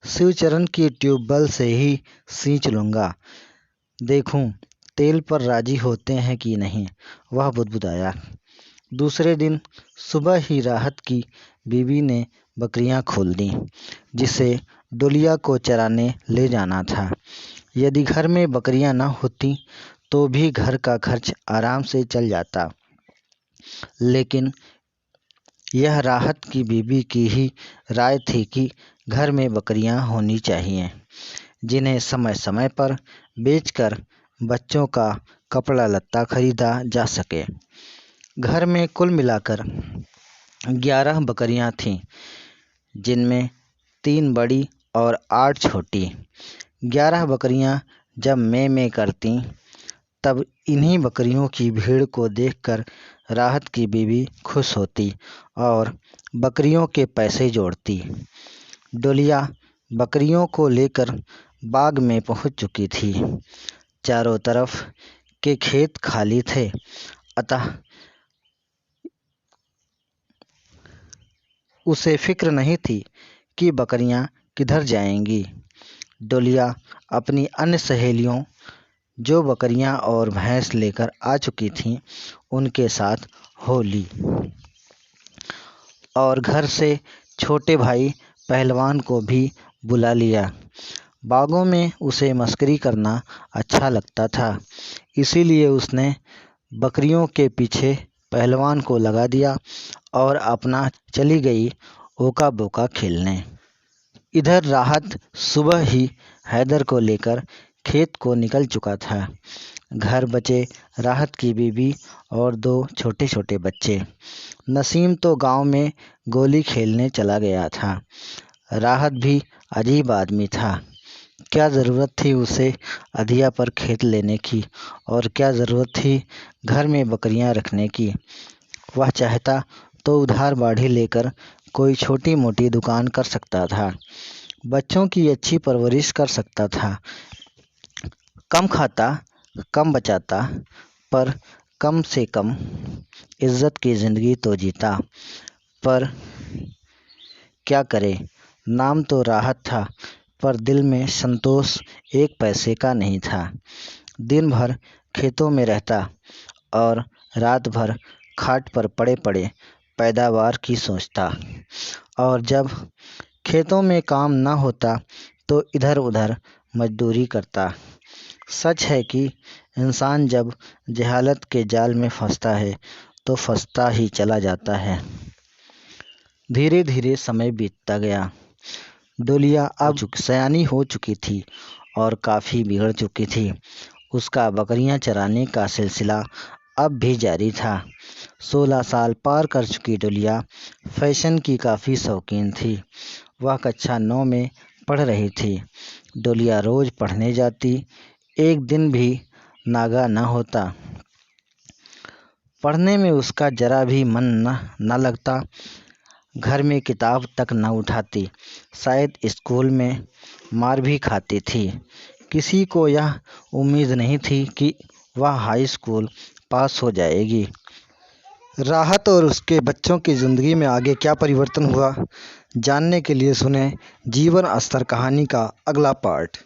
शिवचरण की ट्यूबवेल से ही सींच लूँगा, देखूँ तेल पर राजी होते हैं कि नहीं, वह बुदबुदाया। दूसरे दिन सुबह ही राहत की बीवी ने बकरियां खोल दीं, जिसे डोलिया को चराने ले जाना था। यदि घर में बकरियां न होती तो भी घर का खर्च आराम से चल जाता, लेकिन यह राहत की बीवी की ही राय थी कि घर में बकरियां होनी चाहिए, जिन्हें समय समय पर बेचकर बच्चों का कपड़ा लत्ता खरीदा जा सके। घर में कुल मिलाकर 11 बकरियां थीं, जिनमें 3 बड़ी और 8 छोटी। 11 बकरियां जब मैं करतीं, तब इन्हीं बकरियों की भीड़ को देखकर राहत की बीवी खुश होती और बकरियों के पैसे जोड़ती। डोलिया बकरियों को लेकर बाग में पहुंच चुकी थी। चारों तरफ के खेत खाली थे, अतः उसे फिक्र नहीं थी कि बकरियां किधर जाएंगी। डोलिया अपनी अन्य सहेलियों, जो बकरियां और भैंस लेकर आ चुकी थीं, उनके साथ हो ली और घर से छोटे भाई पहलवान को भी बुला लिया। बागों में उसे मस्करी करना अच्छा लगता था, इसीलिए उसने बकरियों के पीछे पहलवान को लगा दिया और अपना चली गई ओका बोका खेलने। इधर राहत सुबह ही हैदर को लेकर खेत को निकल चुका था। घर बचे राहत की बीवी और 2 छोटे छोटे बच्चे। नसीम तो गांव में गोली खेलने चला गया था। राहत भी अजीब आदमी था। क्या ज़रूरत थी उसे अधिया पर खेत लेने की, और क्या ज़रूरत थी घर में बकरियां रखने की। वह चाहता तो उधार बाढ़ी लेकर कोई छोटी मोटी दुकान कर सकता था, बच्चों की अच्छी परवरिश कर सकता था, कम खाता कम बचाता, पर कम से कम इज्जत की ज़िंदगी तो जीता। पर क्या करे, नाम तो राहत था, पर दिल में संतोष 1 पैसे का नहीं था। दिन भर खेतों में रहता और रात भर खाट पर पड़े पड़े पैदावार की सोचता, और जब खेतों में काम न होता तो इधर उधर मजदूरी करता। सच है कि इंसान जब जहालत के जाल में फंसता है तो फंसता ही चला जाता है। धीरे धीरे समय बीतता गया। डोलिया अब सयानी हो चुकी थी और काफ़ी बिगड़ चुकी थी। उसका बकरियां चराने का सिलसिला अब भी जारी था। 16 साल पार कर चुकी डोलिया फैशन की काफ़ी शौकीन थी। वह कक्षा 9 में पढ़ रही थी। डोलिया रोज़ पढ़ने जाती, एक दिन भी नागा न होता। पढ़ने में उसका जरा भी मन न लगता। घर में किताब तक न उठाती। शायद स्कूल में मार भी खाती थी। किसी को यह उम्मीद नहीं थी कि वह हाई स्कूल पास हो जाएगी। राहत और उसके बच्चों की ज़िंदगी में आगे क्या परिवर्तन हुआ, जानने के लिए सुने जीवन स्तर कहानी का अगला पार्ट।